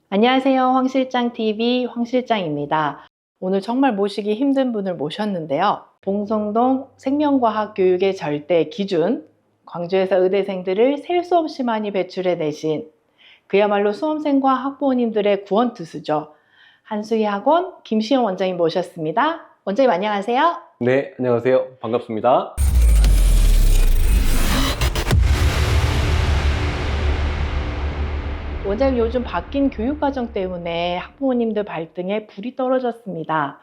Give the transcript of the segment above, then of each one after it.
안녕하세요. 황실장TV 황실장입니다. 오늘 정말 모시기 힘든 분을 모셨는데요. 봉성동 생명과학 교육의 절대 기준, 광주에서 의대생들을 셀 수 없이 많이 배출해내신 그야말로 수험생과 학부모님들의 구원투수죠. 한수희 학원 김시영 원장님 모셨습니다. 원장님 안녕하세요. 네, 안녕하세요. 반갑습니다. 원장님 요즘 바뀐 교육과정 때문에 학부모님들 발등에 불이 떨어졌습니다.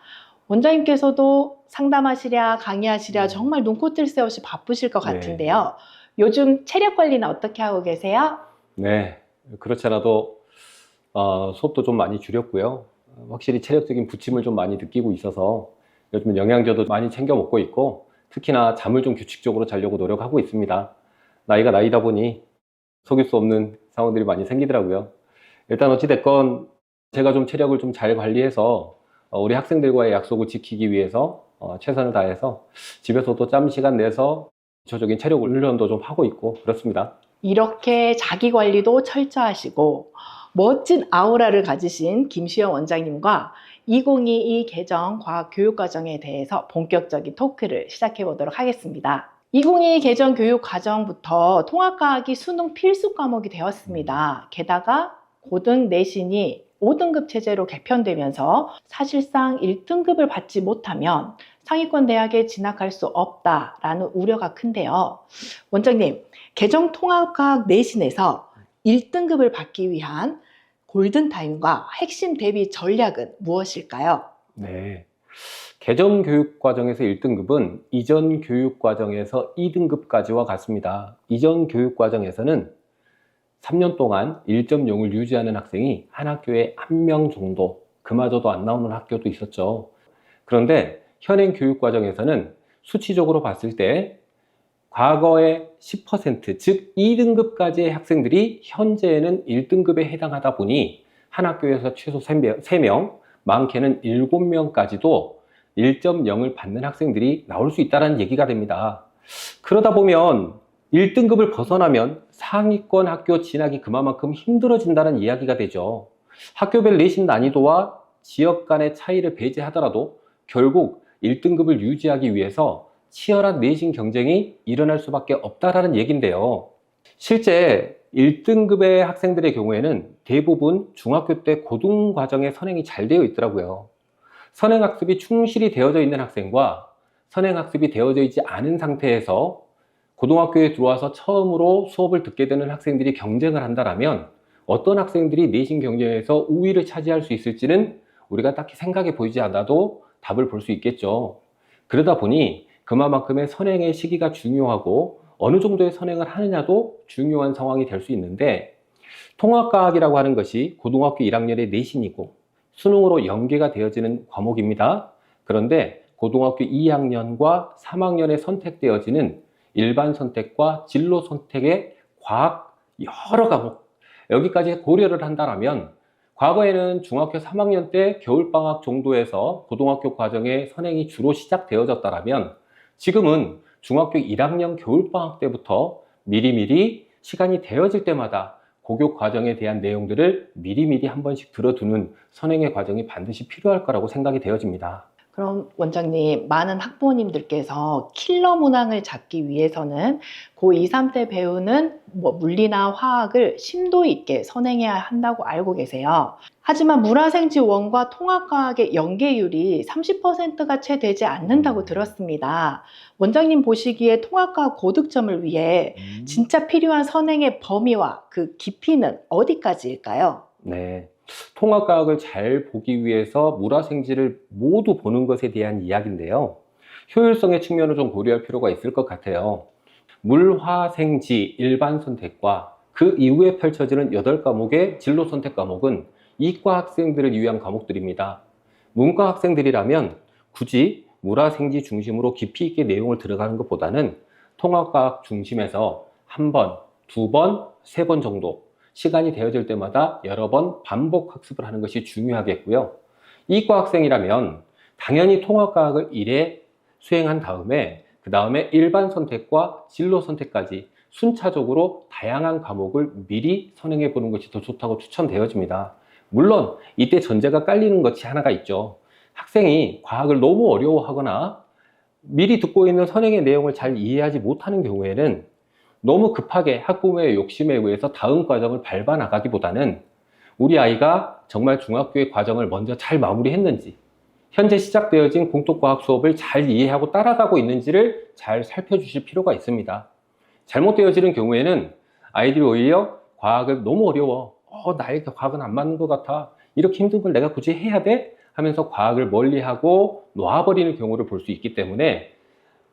원장님께서도 상담하시랴 강의하시랴 정말 눈코 뜰 새 없이 바쁘실 것 같은데요. 요즘 체력 관리는 어떻게 하고 계세요? 네, 그렇지 않아도 수업도 좀 많이 줄였고요. 확실히 체력적인 부침을 좀 많이 느끼고 있어서 요즘은 영양제도 많이 챙겨 먹고 있고 특히나 잠을 좀 규칙적으로 자려고 노력하고 있습니다. 나이가 나이다 보니 속일 수 없는 상황들이 많이 생기더라고요. 일단 어찌됐건 제가 좀 체력을 좀 잘 관리해서 우리 학생들과의 약속을 지키기 위해서 최선을 다해서 집에서도 짬 시간 내서 기초적인 체력 훈련도 좀 하고 있고 그렇습니다. 이렇게 자기 관리도 철저하시고 멋진 아우라를 가지신 김시영 원장님과 2022 개정 과학 교육과정에 대해서 본격적인 토크를 시작해 보도록 하겠습니다. 2022 개정 교육과정부터 통합과학이 수능 필수 과목이 되었습니다. 게다가 고등 내신이 5등급 체제로 개편되면서 사실상 1등급을 받지 못하면 상위권 대학에 진학할 수 없다라는 우려가 큰데요. 원장님, 개정 통합과학 내신에서 1등급을 받기 위한 골든타임과 핵심 대비 전략은 무엇일까요? 네. 개정 교육 과정에서 1등급은 이전 교육 과정에서 2등급까지와 같습니다. 이전 교육 과정에서는 3년 동안 1.0을 유지하는 학생이 한 학교에 1명 정도, 그마저도 안 나오는 학교도 있었죠. 그런데 현행 교육 과정에서는 수치적으로 봤을 때 과거의 10%, 즉 2등급까지의 학생들이 현재는 1등급에 해당하다 보니 한 학교에서 최소 3명, 많게는 7명까지도 1.0을 받는 학생들이 나올 수 있다는 얘기가 됩니다. 그러다 보면 1등급을 벗어나면 상위권 학교 진학이 그만큼 힘들어진다는 이야기가 되죠. 학교별 내신 난이도와 지역 간의 차이를 배제하더라도 결국 1등급을 유지하기 위해서 치열한 내신 경쟁이 일어날 수밖에 없다라는 얘기인데요. 실제 1등급의 학생들의 경우에는 대부분 중학교 때 고등 과정에 선행이 잘 되어 있더라고요. 선행학습이 충실히 되어져 있는 학생과 선행학습이 되어져 있지 않은 상태에서 고등학교에 들어와서 처음으로 수업을 듣게 되는 학생들이 경쟁을 한다면 어떤 학생들이 내신 경쟁에서 우위를 차지할 수 있을지는 우리가 딱히 생각해 보이지 않아도 답을 볼 수 있겠죠. 그러다 보니 그만큼의 선행의 시기가 중요하고 어느 정도의 선행을 하느냐도 중요한 상황이 될 수 있는데, 통합과학이라고 하는 것이 고등학교 1학년의 내신이고 수능으로 연계가 되어지는 과목입니다. 그런데 고등학교 2학년과 3학년에 선택되어지는 일반 선택과 진로 선택의 과학 여러 과목, 여기까지 고려를 한다면 과거에는 중학교 3학년 때 겨울방학 정도에서 고등학교 과정의 선행이 주로 시작되어졌다면 지금은 중학교 1학년 겨울방학 때부터 미리미리 시간이 되어질 때마다 고교 과정에 대한 내용들을 미리미리 한 번씩 들어두는 선행의 과정이 반드시 필요할 거라고 생각이 되어집니다. 그럼 원장님, 많은 학부모님들께서 킬러 문항을 잡기 위해서는 고2, 3때 배우는 물리나 화학을 심도 있게 선행해야 한다고 알고 계세요. 하지만 물화생지 원과 통합과학의 연계율이 30%가 채 되지 않는다고 들었습니다. 원장님 보시기에 통합과학 고득점을 위해 진짜 필요한 선행의 범위와 그 깊이는 어디까지일까요? 네. 통합과학을 잘 보기 위해서 물화생지를 모두 보는 것에 대한 이야기인데요. 효율성의 측면을 좀 고려할 필요가 있을 것 같아요. 물화생지 일반 선택과 그 이후에 펼쳐지는 8과목의 진로 선택 과목은 이과 학생들을 위한 과목들입니다. 문과 학생들이라면 굳이 물화생지 중심으로 깊이 있게 내용을 들어가는 것보다는 통합과학 중심에서 한 번, 두 번, 세 번 정도 시간이 되어질 때마다 여러 번 반복 학습을 하는 것이 중요하겠고요. 이과 학생이라면 당연히 통합과학을 1회 수행한 다음에 그 다음에 일반 선택과 진로 선택까지 순차적으로 다양한 과목을 미리 선행해 보는 것이 더 좋다고 추천되어집니다. 물론 이때 전제가 깔리는 것이 하나가 있죠. 학생이 과학을 너무 어려워하거나 미리 듣고 있는 선행의 내용을 잘 이해하지 못하는 경우에는 너무 급하게 학부모의 욕심에 의해서 다음 과정을 밟아 나가기보다는 우리 아이가 정말 중학교의 과정을 먼저 잘 마무리했는지, 현재 시작되어진 공통과학 수업을 잘 이해하고 따라가고 있는지를 잘 살펴주실 필요가 있습니다. 잘못되어지는 경우에는 아이들이 오히려 과학을 너무 어려워, 나에게 과학은 안 맞는 것 같아, 이렇게 힘든 걸 내가 굳이 해야 돼? 하면서 과학을 멀리하고 놔버리는 경우를 볼 수 있기 때문에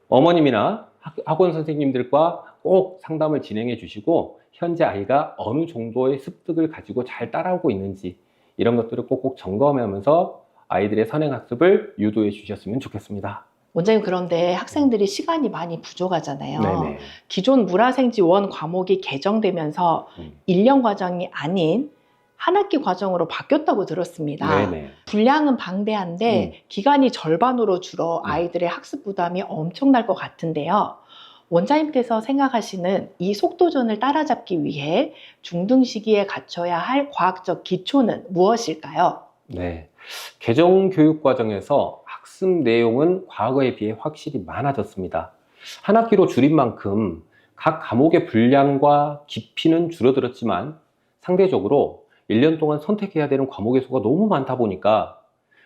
어머님이나 학원 선생님들과 꼭 상담을 진행해 주시고 현재 아이가 어느 정도의 습득을 가지고 잘 따라오고 있는지 이런 것들을 꼭꼭 점검하면서 아이들의 선행학습을 유도해 주셨으면 좋겠습니다. 원장님, 그런데 학생들이 시간이 많이 부족하잖아요. 네네. 기존 물화생지 원 과목이 개정되면서 1년 과정이 아닌 한 학기 과정으로 바뀌었다고 들었습니다. 네네. 분량은 방대한데 기간이 절반으로 줄어 아이들의 학습 부담이 엄청날 것 같은데요. 원장님께서 생각하시는 이 속도전을 따라잡기 위해 중등 시기에 갖춰야 할 과학적 기초는 무엇일까요? 네. 개정 교육 과정에서 학습 내용은 과거에 비해 확실히 많아졌습니다. 한 학기로 줄인 만큼 각 과목의 분량과 깊이는 줄어들었지만 상대적으로 1년 동안 선택해야 되는 과목의 수가 너무 많다 보니까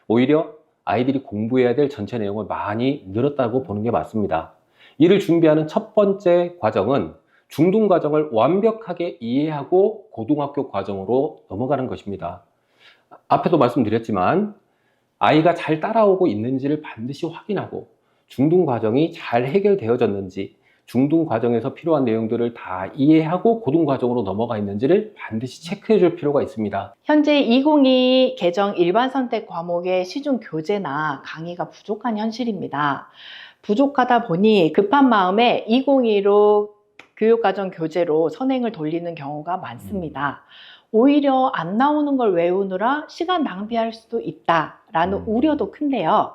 오히려 아이들이 공부해야 될 전체 내용을 많이 늘었다고 보는 게 맞습니다. 이를 준비하는 첫 번째 과정은 중등 과정을 완벽하게 이해하고 고등학교 과정으로 넘어가는 것입니다. 앞에도 말씀드렸지만 아이가 잘 따라오고 있는지를 반드시 확인하고 중등 과정이 잘 해결되어졌는지, 중등 과정에서 필요한 내용들을 다 이해하고 고등 과정으로 넘어가 있는지를 반드시 체크해 줄 필요가 있습니다. 현재 2022 개정 일반 선택 과목의 시중 교재나 강의가 부족한 현실입니다. 부족하다 보니 급한 마음에 2015 교육과정 교재로 선행을 돌리는 경우가 많습니다. 오히려 안 나오는 걸 외우느라 시간 낭비할 수도 있다라는 우려도 큰데요.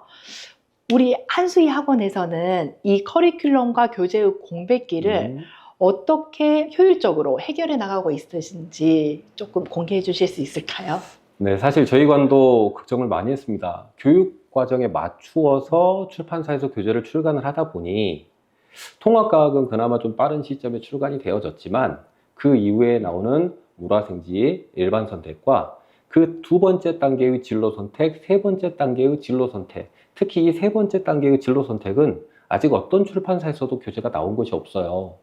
우리 한수희 학원에서는 이 커리큘럼과 교재의 공백기를 어떻게 효율적으로 해결해 나가고 있으신지 조금 공개해 주실 수 있을까요? 네, 사실 저희 관도 걱정을 많이 했습니다. 교육 과정에 맞추어서 출판사에서 교재를 출간을 하다 보니 통합과학은 그나마 좀 빠른 시점에 출간이 되어졌지만 그 이후에 나오는 물화생지 일반 선택과 그 두 번째 단계의 진로 선택, 세 번째 단계의 진로 선택, 특히 이 세 번째 단계의 진로 선택은 아직 어떤 출판사에서도 교재가 나온 것이 없어요.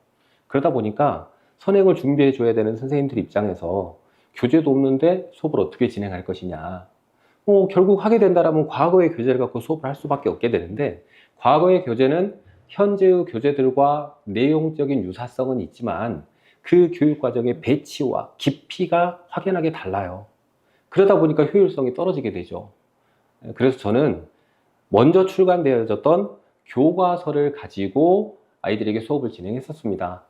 그러다 보니까 선행을 준비해 줘야 되는 선생님들 입장에서 교재도 없는데 수업을 어떻게 진행할 것이냐. 결국 하게 된다면 과거의 교재를 갖고 수업을 할 수밖에 없게 되는데, 과거의 교재는 현재의 교재들과 내용적인 유사성은 있지만 그 교육과정의 배치와 깊이가 확연하게 달라요. 그러다 보니까 효율성이 떨어지게 되죠. 그래서 저는 먼저 출간되어졌던 교과서를 가지고 아이들에게 수업을 진행했었습니다.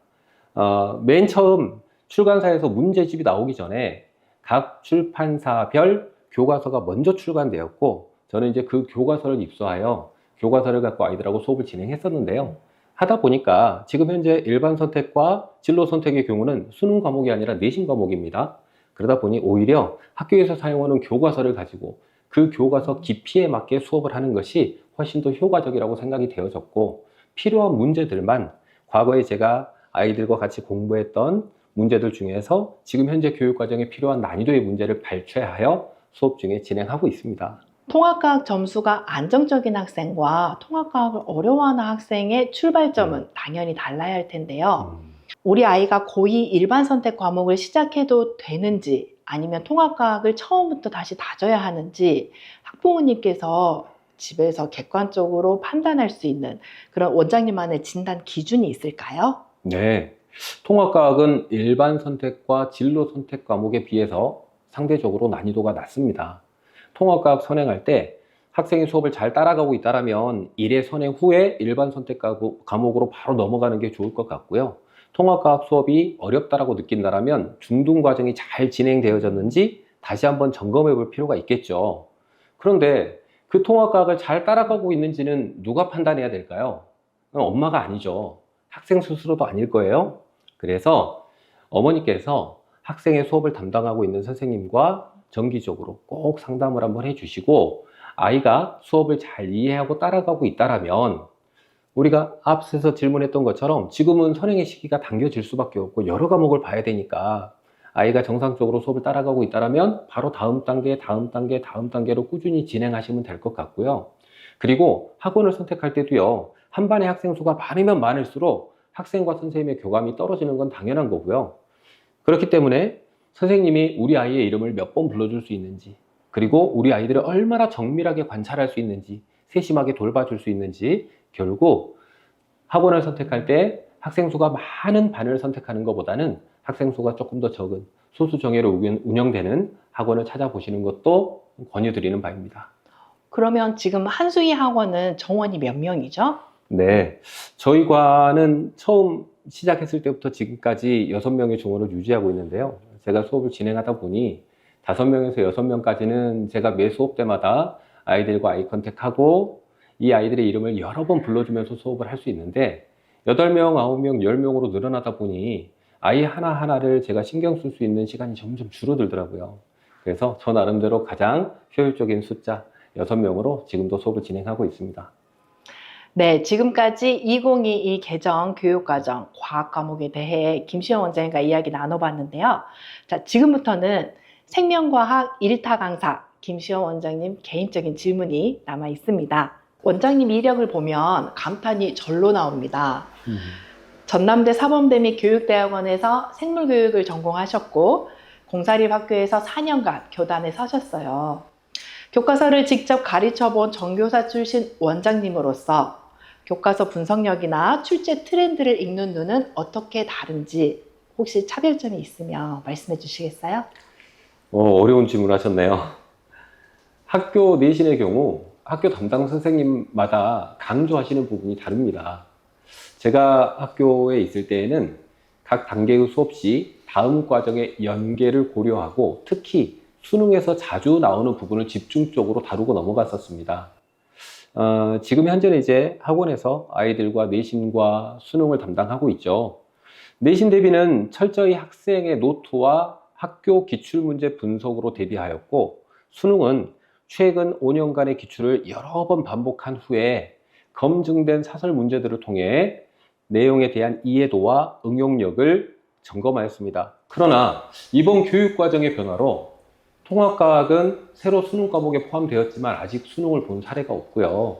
맨 처음 출간사에서 문제집이 나오기 전에 각 출판사별 교과서가 먼저 출간되었고, 저는 이제 그 교과서를 입수하여 교과서를 갖고 아이들하고 수업을 진행했었는데요. 하다 보니까 지금 현재 일반 선택과 진로 선택의 경우는 수능 과목이 아니라 내신 과목입니다. 그러다 보니 오히려 학교에서 사용하는 교과서를 가지고 그 교과서 깊이에 맞게 수업을 하는 것이 훨씬 더 효과적이라고 생각이 되어졌고, 필요한 문제들만 과거에 제가 아이들과 같이 공부했던 문제들 중에서 지금 현재 교육과정에 필요한 난이도의 문제를 발췌하여 수업 중에 진행하고 있습니다. 통합과학 점수가 안정적인 학생과 통합과학을 어려워하는 학생의 출발점은 당연히 달라야 할 텐데요. 우리 아이가 고2 일반 선택 과목을 시작해도 되는지, 아니면 통합과학을 처음부터 다시 다져야 하는지 학부모님께서 집에서 객관적으로 판단할 수 있는 그런 원장님만의 진단 기준이 있을까요? 네, 통합과학은 일반 선택과 진로 선택 과목에 비해서 상대적으로 난이도가 낮습니다. 통합과학 선행할 때 학생이 수업을 잘 따라가고 있다면 1회 선행 후에 일반 선택 과목으로 바로 넘어가는 게 좋을 것 같고요. 통합과학 수업이 어렵다라고 느낀다면 중등 과정이 잘 진행되어졌는지 다시 한번 점검해 볼 필요가 있겠죠. 그런데 그 통합과학을 잘 따라가고 있는지는 누가 판단해야 될까요? 엄마가 아니죠. 학생 스스로도 아닐 거예요. 그래서 어머니께서 학생의 수업을 담당하고 있는 선생님과 정기적으로 꼭 상담을 한번 해주시고 아이가 수업을 잘 이해하고 따라가고 있다라면 우리가 앞서서 질문했던 것처럼 지금은 선행의 시기가 당겨질 수밖에 없고 여러 과목을 봐야 되니까 아이가 정상적으로 수업을 따라가고 있다면 바로 다음 단계, 다음 단계, 다음 단계로 꾸준히 진행하시면 될 것 같고요. 그리고 학원을 선택할 때도요. 한 반의 학생 수가 많으면 많을수록 학생과 선생님의 교감이 떨어지는 건 당연한 거고요. 그렇기 때문에 선생님이 우리 아이의 이름을 몇 번 불러줄 수 있는지, 그리고 우리 아이들을 얼마나 정밀하게 관찰할 수 있는지, 세심하게 돌봐줄 수 있는지, 결국 학원을 선택할 때 학생 수가 많은 반을 선택하는 것보다는 학생 수가 조금 더 적은 소수 정예로 운영되는 학원을 찾아보시는 것도 권유드리는 바입니다. 그러면 지금 한수희 학원은 정원이 몇 명이죠? 네, 저희 과는 처음 시작했을 때부터 지금까지 6명의 정원을 유지하고 있는데요. 제가 수업을 진행하다 보니 5명에서 6명까지는 제가 매 수업 때마다 아이들과 아이 컨택하고 이 아이들의 이름을 여러 번 불러주면서 수업을 할 수 있는데 8명, 9명, 10명으로 늘어나다 보니 아이 하나하나를 제가 신경 쓸 수 있는 시간이 점점 줄어들더라고요. 그래서 저 나름대로 가장 효율적인 숫자 6명으로 지금도 수업을 진행하고 있습니다. 네, 지금까지 2022 개정 교육과정 과학 과목에 대해 김시영 원장님과 이야기 나눠봤는데요. 자, 지금부터는 생명과학 1타 강사 김시영 원장님 개인적인 질문이 남아 있습니다. 원장님 이력을 보면 감탄이 절로 나옵니다. 전남대 사범대 및 교육대학원에서 생물교육을 전공하셨고 공사립학교에서 4년간 교단에 서셨어요. 교과서를 직접 가르쳐본 정교사 출신 원장님으로서 교과서 분석력이나 출제 트렌드를 읽는 눈은 어떻게 다른지 혹시 차별점이 있으면 말씀해 주시겠어요? 어려운 질문 하셨네요. 학교 내신의 경우 학교 담당 선생님마다 강조하시는 부분이 다릅니다. 제가 학교에 있을 때에는 각 단계의 수업 시 다음 과정의 연계를 고려하고 특히 수능에서 자주 나오는 부분을 집중적으로 다루고 넘어갔었습니다. 지금 현재는 이제 학원에서 아이들과 내신과 수능을 담당하고 있죠. 내신 대비는 철저히 학생의 노트와 학교 기출문제 분석으로 대비하였고 수능은 최근 5년간의 기출을 여러 번 반복한 후에 검증된 사설 문제들을 통해 내용에 대한 이해도와 응용력을 점검하였습니다. 그러나 이번 교육과정의 변화로 통합과학은 새로 수능 과목에 포함되었지만 아직 수능을 본 사례가 없고요.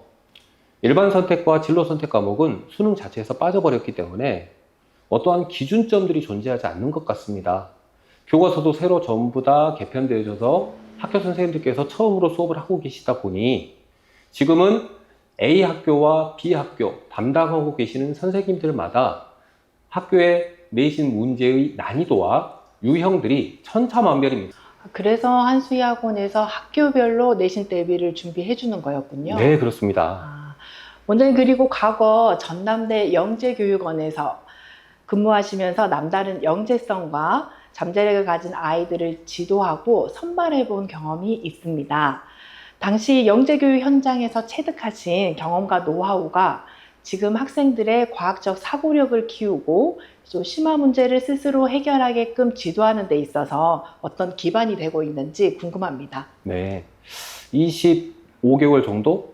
일반 선택과 진로 선택 과목은 수능 자체에서 빠져버렸기 때문에 어떠한 기준점들이 존재하지 않는 것 같습니다. 교과서도 새로 전부 다 개편되어져서 학교 선생님들께서 처음으로 수업을 하고 계시다 보니 지금은 A 학교와 B 학교 담당하고 계시는 선생님들마다 학교의 내신 문제의 난이도와 유형들이 천차만별입니다. 그래서 한수희 학원에서 학교별로 내신 대비를 준비해 주는 거였군요. 네, 그렇습니다. 원장님 그리고 과거 전남대 영재교육원에서 근무하시면서 남다른 영재성과 잠재력을 가진 아이들을 지도하고 선발해 본 경험이 있습니다. 당시 영재교육 현장에서 체득하신 경험과 노하우가 지금 학생들의 과학적 사고력을 키우고 또 심화 문제를 스스로 해결하게끔 지도하는 데 있어서 어떤 기반이 되고 있는지 궁금합니다. 네, 25개월 정도?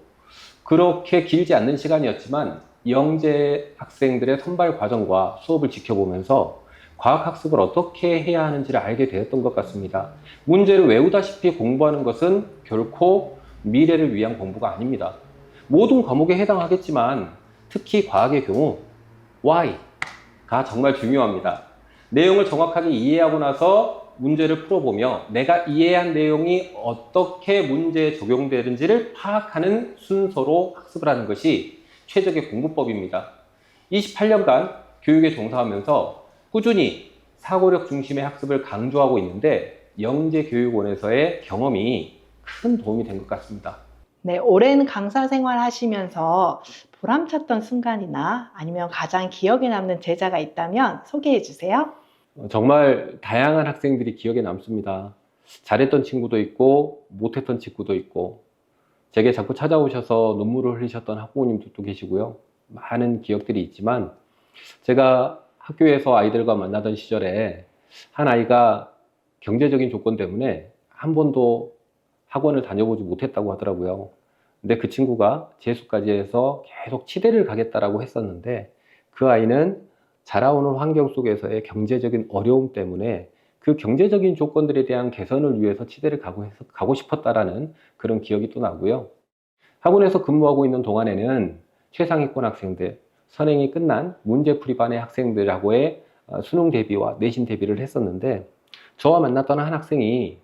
그렇게 길지 않는 시간이었지만 영재 학생들의 선발 과정과 수업을 지켜보면서 과학학습을 어떻게 해야 하는지를 알게 되었던 것 같습니다. 문제를 외우다시피 공부하는 것은 결코 미래를 위한 공부가 아닙니다. 모든 과목에 해당하겠지만 특히 과학의 경우 Why가 정말 중요합니다. 내용을 정확하게 이해하고 나서 문제를 풀어보며 내가 이해한 내용이 어떻게 문제에 적용되는지를 파악하는 순서로 학습을 하는 것이 최적의 공부법입니다. 28년간 교육에 종사하면서 꾸준히 사고력 중심의 학습을 강조하고 있는데 영재교육원에서의 경험이 큰 도움이 된 것 같습니다. 네, 오랜 강사 생활 하시면서 보람찼던 순간이나 아니면 가장 기억에 남는 제자가 있다면 소개해 주세요. 정말 다양한 학생들이 기억에 남습니다. 잘했던 친구도 있고 못했던 친구도 있고 제게 자꾸 찾아오셔서 눈물을 흘리셨던 학부모님들도 계시고요. 많은 기억들이 있지만 제가 학교에서 아이들과 만나던 시절에 한 아이가 경제적인 조건 때문에 한 번도 학원을 다녀보지 못했다고 하더라고요. 근데 그 친구가 재수까지 해서 계속 치대를 가겠다라고 했었는데 그 아이는 자라오는 환경 속에서의 경제적인 어려움 때문에 그 경제적인 조건들에 대한 개선을 위해서 치대를 가고 싶었다라는 그런 기억이 또 나고요. 학원에서 근무하고 있는 동안에는 최상위권 학생들, 선행이 끝난 문제풀이 반의 학생들하고의 수능 대비와 내신 대비를 했었는데 저와 만났던 한 학생이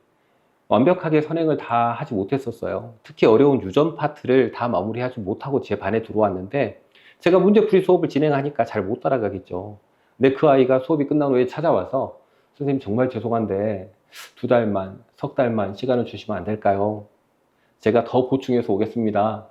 완벽하게 선행을 다 하지 못했었어요. 특히 어려운 유전 파트를 다 마무리하지 못하고 제 반에 들어왔는데 제가 문제풀이 수업을 진행하니까 잘 못 따라가겠죠. 근데 그 아이가 수업이 끝난 후에 찾아와서 선생님 정말 죄송한데 2달만, 석 달만 시간을 주시면 안 될까요? 제가 더 보충해서 오겠습니다.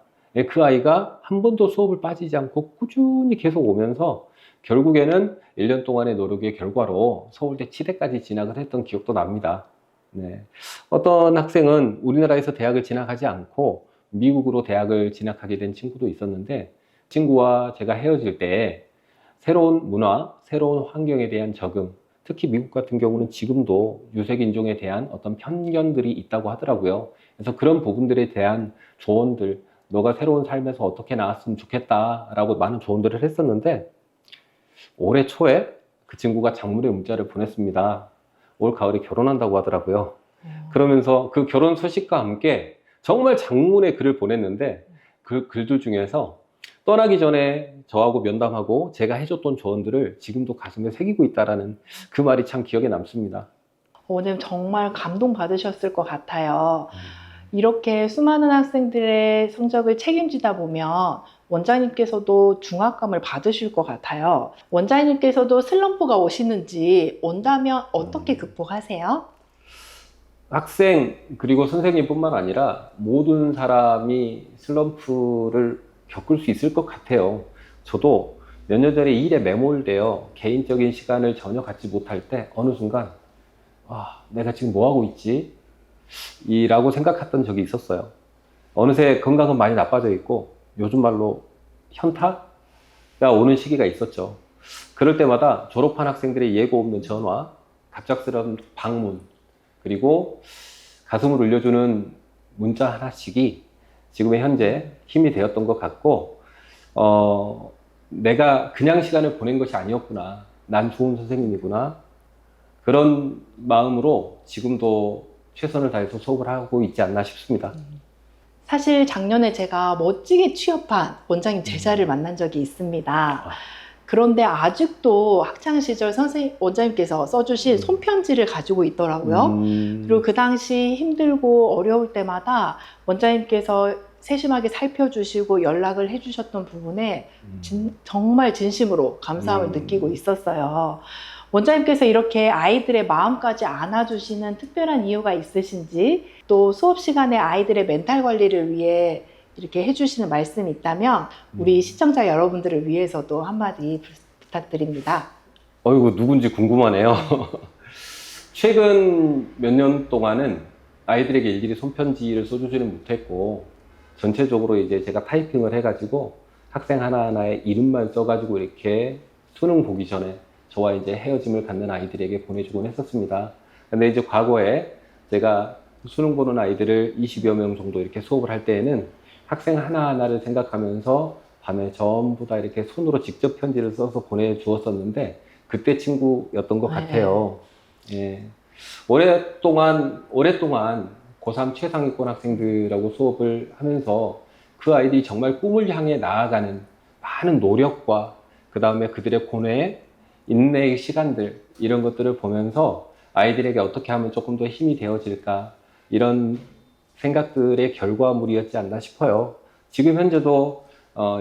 그 아이가 한 번도 수업을 빠지지 않고 꾸준히 계속 오면서 결국에는 1년 동안의 노력의 결과로 서울대 치대까지 진학을 했던 기억도 납니다. 네. 어떤 학생은 우리나라에서 대학을 진학하지 않고 미국으로 대학을 진학하게 된 친구도 있었는데 친구와 제가 헤어질 때 새로운 문화, 새로운 환경에 대한 적응, 특히 미국 같은 경우는 지금도 유색인종에 대한 어떤 편견들이 있다고 하더라고요. 그래서 그런 부분들에 대한 조언들, 너가 새로운 삶에서 어떻게 나왔으면 좋겠다라고 많은 조언들을 했었는데 올해 초에 그 친구가 장문의 문자를 보냈습니다. 올 가을에 결혼한다고 하더라고요. 그러면서 그 결혼 소식과 함께 정말 장문의 글을 보냈는데 그 글들 중에서 떠나기 전에 저하고 면담하고 제가 해줬던 조언들을 지금도 가슴에 새기고 있다라는 그 말이 참 기억에 남습니다. 오늘 정말 감동받으셨을 것 같아요. 이렇게 수많은 학생들의 성적을 책임지다 보면 원장님께서도 중압감을 받으실 것 같아요. 원장님께서도 슬럼프가 오시는지 온다면 어떻게 극복하세요? 학생 그리고 선생님뿐만 아니라 모든 사람이 슬럼프를 겪을 수 있을 것 같아요. 저도 몇 년 전에 일에 매몰되어 개인적인 시간을 전혀 갖지 못할 때 어느 순간 내가 지금 뭐 하고 있지? 라고 생각했던 적이 있었어요. 어느새 건강은 많이 나빠져 있고 요즘 말로 현타가 오는 시기가 있었죠. 그럴 때마다 졸업한 학생들의 예고 없는 전화, 갑작스러운 방문, 그리고 가슴을 울려주는 문자 하나씩이 지금의 현재 힘이 되었던 것 같고 내가 그냥 시간을 보낸 것이 아니었구나. 난 좋은 선생님이구나. 그런 마음으로 지금도 최선을 다해서 수업을 하고 있지 않나 싶습니다. 사실 작년에 제가 멋지게 취업한 원장님 제자를 만난 적이 있습니다. 그런데 아직도 학창시절 원장님께서 써주신 손편지를 가지고 있더라고요. 그리고 그 당시 힘들고 어려울 때마다 원장님께서 세심하게 살펴주시고 연락을 해주셨던 부분에 정말 진심으로 감사함을 느끼고 있었어요. 원장님께서 이렇게 아이들의 마음까지 안아주시는 특별한 이유가 있으신지, 또 수업 시간에 아이들의 멘탈 관리를 위해 이렇게 해주시는 말씀이 있다면 우리 시청자 여러분들을 위해서도 한마디 부탁드립니다. 어이구, 누군지 궁금하네요. 최근 몇 년 동안은 아이들에게 일일이 손편지를 써주지는 못했고 전체적으로 이제 제가 타이핑을 해가지고 학생 하나하나의 이름만 써가지고 이렇게 수능 보기 전에 저와 이제 헤어짐을 갖는 아이들에게 보내주곤 했었습니다. 근데 이제 과거에 제가 수능 보는 아이들을 20여 명 정도 이렇게 수업을 할 때에는 학생 하나하나를 생각하면서 밤에 전부 다 이렇게 손으로 직접 편지를 써서 보내주었었는데 그때 친구였던 것 같아요. 예. 오랫동안 고3 최상위권 학생들하고 수업을 하면서 그 아이들이 정말 꿈을 향해 나아가는 많은 노력과 그 다음에 그들의 고뇌, 인내의 시간들 이런 것들을 보면서 아이들에게 어떻게 하면 조금 더 힘이 되어질까 이런 생각들의 결과물이었지 않나 싶어요. 지금 현재도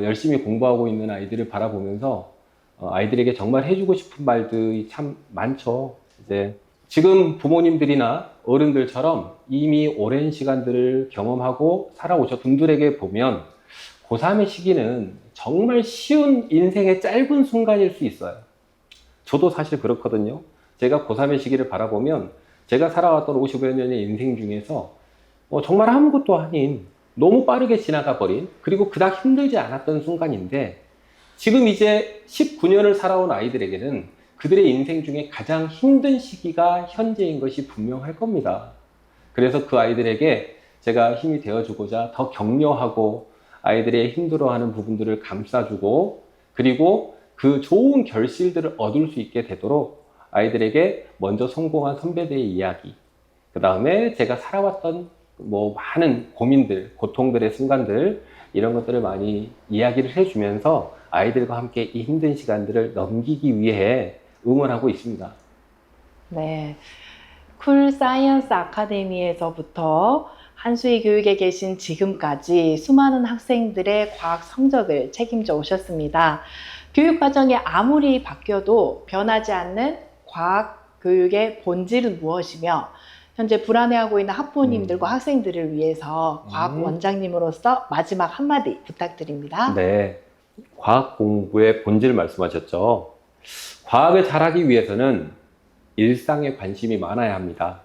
열심히 공부하고 있는 아이들을 바라보면서 아이들에게 정말 해주고 싶은 말들이 참 많죠. 이제 지금 부모님들이나 어른들처럼 이미 오랜 시간들을 경험하고 살아오셨던 분들에게 보면 고3의 시기는 정말 쉬운 인생의 짧은 순간일 수 있어요. 저도 사실 그렇거든요. 제가 고3의 시기를 바라보면 제가 살아왔던 50여 년의 인생 중에서 정말 아무것도 아닌 너무 빠르게 지나가 버린, 그리고 그닥 힘들지 않았던 순간인데 지금 이제 19년을 살아온 아이들에게는 그들의 인생 중에 가장 힘든 시기가 현재인 것이 분명할 겁니다. 그래서 그 아이들에게 제가 힘이 되어주고자 더 격려하고 아이들의 힘들어하는 부분들을 감싸주고 그리고 그 좋은 결실들을 얻을 수 있게 되도록 아이들에게 먼저 성공한 선배들의 이야기, 그 다음에 제가 살아왔던 많은 고민들, 고통들의 순간들 이런 것들을 많이 이야기를 해주면서 아이들과 함께 이 힘든 시간들을 넘기기 위해 응원하고 있습니다. 네, 쿨 사이언스 아카데미에서부터 한수희 교육에 계신 지금까지 수많은 학생들의 과학 성적을 책임져 오셨습니다. 교육 과정이 아무리 바뀌어도 변하지 않는 과학 교육의 본질은 무엇이며 현재 불안해하고 있는 학부모님들과 학생들을 위해서 과학 원장님으로서 마지막 한마디 부탁드립니다. 네, 과학 공부의 본질 말씀하셨죠. 과학을 잘하기 위해서는 일상에 관심이 많아야 합니다.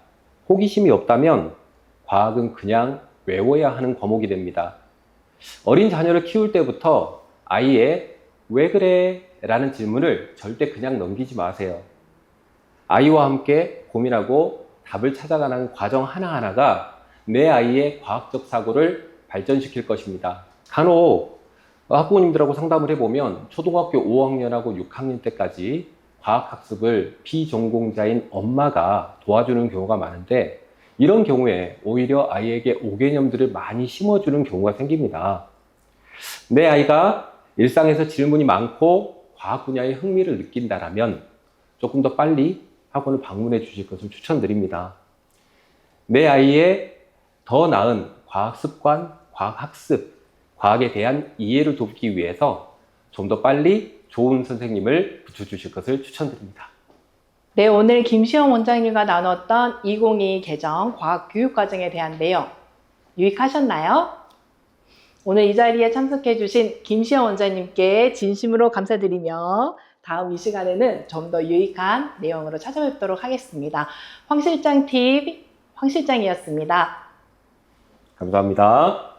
호기심이 없다면 과학은 그냥 외워야 하는 과목이 됩니다. 어린 자녀를 키울 때부터 아이의 왜 그래? 라는 질문을 절대 그냥 넘기지 마세요. 아이와 함께 고민하고 답을 찾아가는 과정 하나하나가 내 아이의 과학적 사고를 발전시킬 것입니다. 간혹 학부모님들하고 상담을 해보면 초등학교 5학년하고 6학년 때까지 과학학습을 비전공자인 엄마가 도와주는 경우가 많은데 이런 경우에 오히려 아이에게 오개념들을 많이 심어주는 경우가 생깁니다. 내 아이가 일상에서 질문이 많고 과학 분야에 흥미를 느낀다라면 조금 더 빨리 학원을 방문해 주실 것을 추천드립니다. 내 아이의 더 나은 과학 습관, 과학 학습, 과학에 대한 이해를 돕기 위해서 좀 더 빨리 좋은 선생님을 붙여주실 것을 추천드립니다. 네, 오늘 김시영 원장님과 나눴던 2022 개정 과학교육과정에 대한 내용 유익하셨나요? 오늘 이 자리에 참석해 주신 김시영 원장님께 진심으로 감사드리며 다음 이 시간에는 좀 더 유익한 내용으로 찾아뵙도록 하겠습니다. 황 실장 팁, 황 실장이었습니다. 감사합니다.